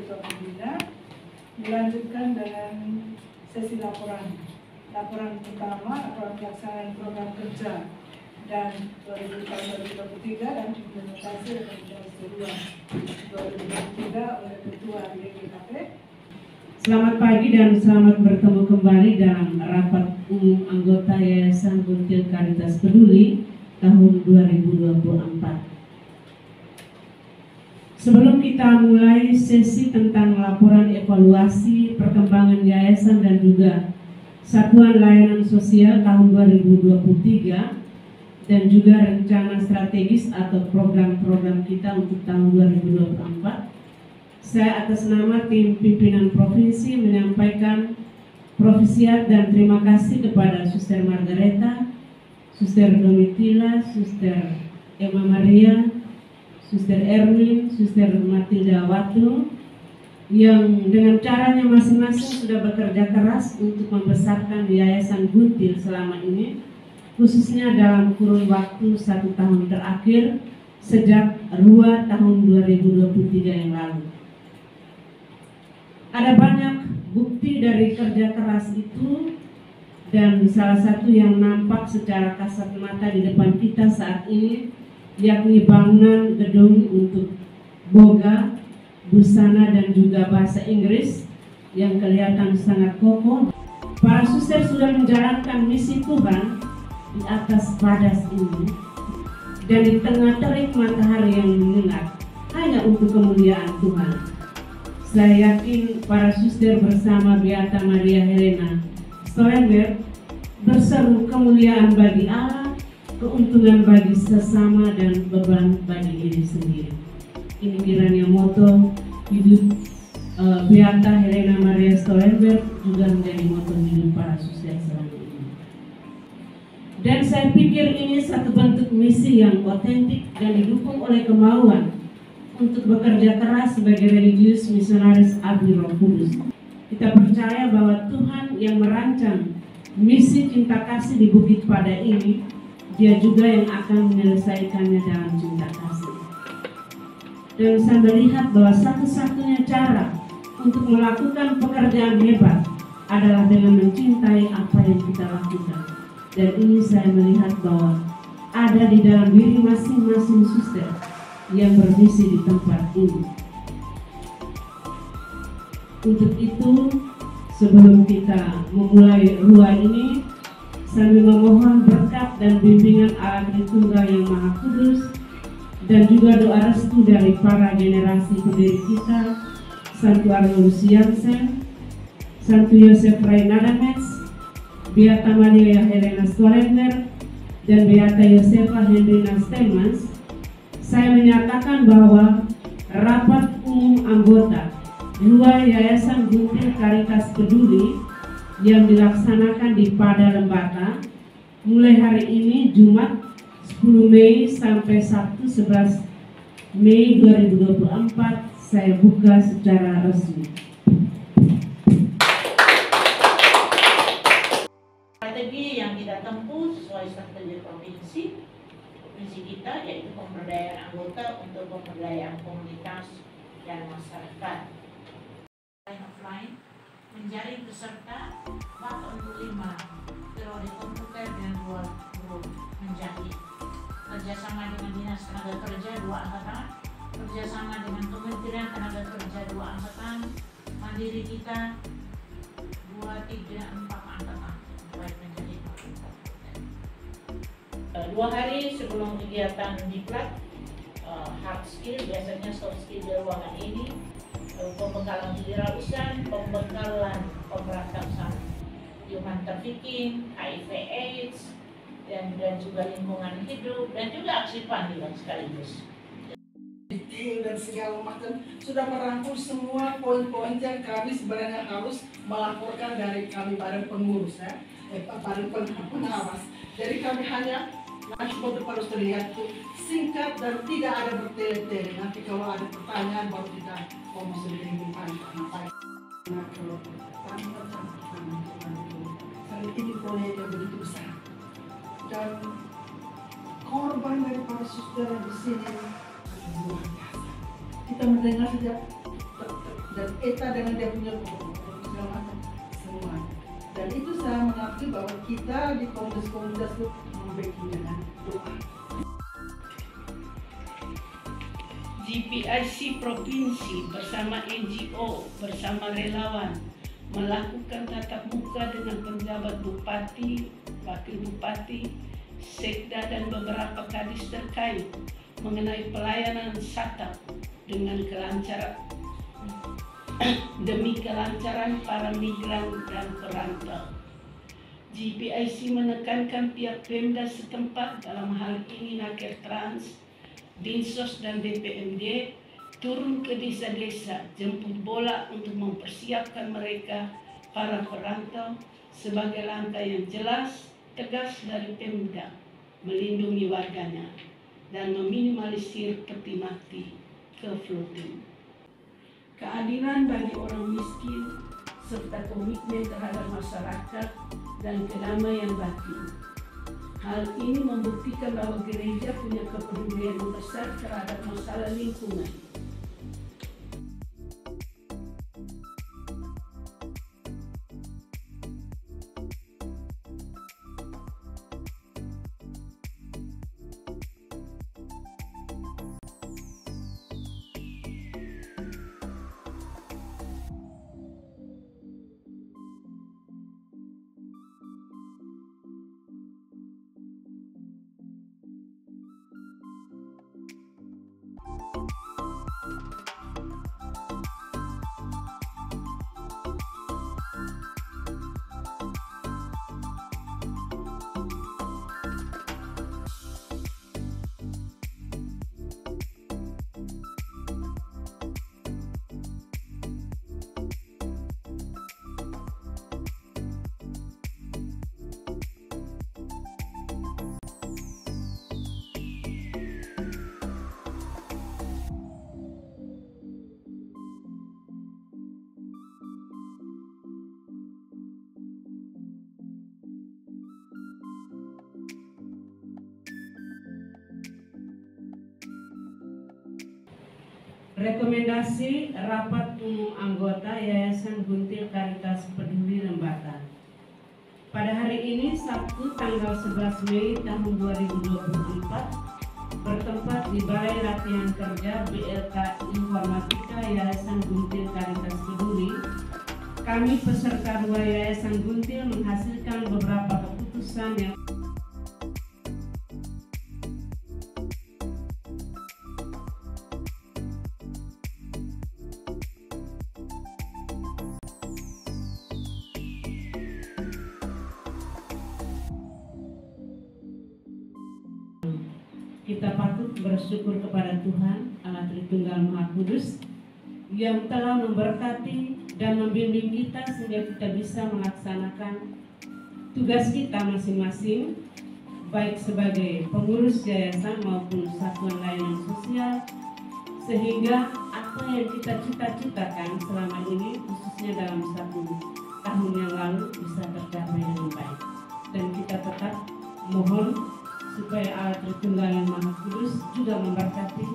Ketua Pembina. Dilanjutkan dengan sesi laporan. Laporan pertama, laporan pelaksanaan program kerja dan 2023 dan implementasi rekomendasi kedua 2023 oleh Ketua DPKP. Selamat pagi dan selamat bertemu kembali dalam rapat umum anggota Yayasan Buntil Karitas Peduli tahun 2024. Sebelum kita mulai sesi tentang laporan evaluasi perkembangan yayasan dan juga Satuan Layanan Sosial tahun 2023 dan juga rencana strategis atau program-program kita untuk tahun 2024, saya atas nama tim pimpinan provinsi menyampaikan profisiat dan terima kasih kepada Suster Margareta, Suster Domitila, Suster Emma Maria, Suster Erwin, Suster Matilda Watu, yang dengan caranya masing-masing sudah bekerja keras untuk membesarkan Yayasan Buntil selama ini, khususnya dalam kurun waktu 1 tahun terakhir sejak RUA tahun 2023 yang lalu. Ada banyak bukti dari kerja keras itu, dan salah satu yang nampak secara kasat mata di depan kita saat ini yakni bangunan gedung untuk boga, busana dan juga bahasa Inggris yang kelihatan sangat kokoh. Para suster sudah menjalankan misi Tuhan di atas padas ini dan di tengah terik matahari yang menyengat hanya untuk kemuliaan Tuhan. Saya yakin para suster bersama Beata Maria Helena Stoenberg berseru kemuliaan bagi Allah, keuntungan bagi sesama dan beban bagi diri sendiri. Ini kiranya moto hidup Beata Helena Maria Stoenberg juga menjadi moto hidup para suster selama ini. Dan saya pikir ini satu bentuk misi yang otentik dan didukung oleh kemauan untuk bekerja keras sebagai religius misionaris abdi Roh Kudus. Kita percaya bahwa Tuhan yang merancang misi cinta kasih di Bukit Pada ini, Dia juga yang akan menyelesaikannya dalam cinta kasih. Dan saya melihat bahwa satu-satunya cara untuk melakukan pekerjaan hebat adalah dengan mencintai apa yang kita lakukan. Dan ini saya melihat bahwa ada di dalam diri masing-masing suster yang bermisi di tempat ini. Untuk itu, sebelum kita memulai RUA ini, sambil memohon berkat dan bimbingan Allah Tritunggal yang Maha Kudus dan juga doa restu dari para generasi pendiri kita, Santo Arnoldus Jansen, Santo Yosef Reinadamets, Beata Maria Helena Stoenberg, dan Beata Josefa Hendrina Stemans, saya menyatakan bahwa rapat umum anggota RUA Yayasan Buntil Karitas Peduli yang dilaksanakan di Pada Lembata mulai hari ini Jumat 10 Mei sampai Sabtu 11 Mei 2024 saya buka secara resmi. Strategi yang kita tempuh sesuai strategi provinsi kita, yaitu pemberdayaan anggota untuk pemberdayaan komunitas dan masyarakat. Offline menjaring peserta bahkan untuk 5 teori komputer dan 2 guru menjahit, kerjasama dengan Dinas Tenaga Kerja 2 angkatan, kerjasama dengan Kementerian Tenaga Kerja 2 angkatan, mandiri kita 2, 3, 4 angkatan baik menjadi komputer. 2 hari sebelum kegiatan diklat, hard skill, biasanya soft skill di ruangan ini, pembekalan kewirausahaan, pembekalan pemberantasan human trafficking, HIV/AIDS, dan juga lingkungan hidup, dan juga aksi panggilan sekaligus. Dan segala macam sudah merangkum semua poin-poin yang kami sebenarnya harus melaporkan dari kami badan pengurus, badan pengawas. Jadi kami hanya dashboard harus terlihat tuh singkat dan tidak ada bertele-tele. Nanti kalau ada pertanyaan baru kita ngomong sedikit apa. Nah kalau ini proyek yang begitu besar dan korban dari para suster di sini luar biasa. Kita mendengar sejak dan ETA dengan dia punya segala macam semua. Dan itu saya mengakui bahwa kita di komunitas itu membacking dengan doa. GPIC Provinsi bersama NGO, bersama relawan melakukan tatap muka dengan penjabat bupati, wakil bupati, sekda dan beberapa kadis terkait mengenai pelayanan SATAP dengan kelancaran demi kelancaran para migran dan perantau. GPIC menekankan pihak Pemda setempat, dalam hal ini Naker Trans, Dinsos dan DPMD, turun ke desa-desa, jemput bola untuk mempersiapkan mereka, para perantau, sebagai langkah yang jelas, tegas dari Pemda, melindungi warganya, dan meminimalisir peti mati ke floating. Keadilan bagi orang miskin, serta komitmen terhadap masyarakat dan kedamaian batin. Hal ini membuktikan bahwa gereja punya kepedulian yang besar terhadap masalah lingkungan. Rekomendasi Rapat Umum Anggota Yayasan Guntil Caritas Peduli Lembata. Pada hari ini, Sabtu tanggal 11 Mei tahun 2024, bertempat di Balai Latihan Kerja BLK Informatika Yayasan Guntil Caritas Peduli, kami peserta 2 Yayasan Guntil menghasilkan beberapa keputusan yang kita patut bersyukur kepada Tuhan Allah Tritunggal Maha Kudus yang telah memberkati dan membimbing kita sehingga kita bisa melaksanakan tugas kita masing-masing, baik sebagai pengurus yayasan maupun satuan layanan sosial, sehingga apa yang kita cita-citakan selama ini, khususnya dalam 1 tahun yang lalu, bisa tercapai dengan baik. Dan kita tetap mohon supaya Allah Tritunggal yang Maha Kudus juga memberkati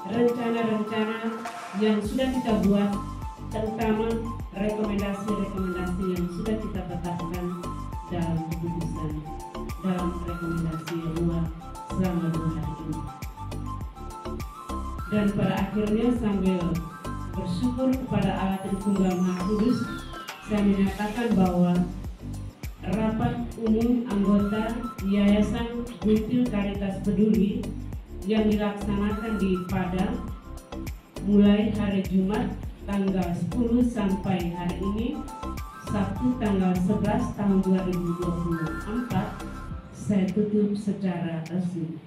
rencana-rencana yang sudah kita buat, terutama rekomendasi-rekomendasi yang sudah kita tetapkan dalam keputusan, dalam rekomendasi luar selama 2 hari ini. Dan pada akhirnya, sambil bersyukur kepada Allah Tritunggal Maha Kudus, saya menyatakan bahwa Rapat Umum Anggota Yayasan Guntil Caritas Peduli yang dilaksanakan di Padang mulai hari Jumat tanggal 10 sampai hari ini Sabtu tanggal 11 tahun 2024, saya tutup secara resmi.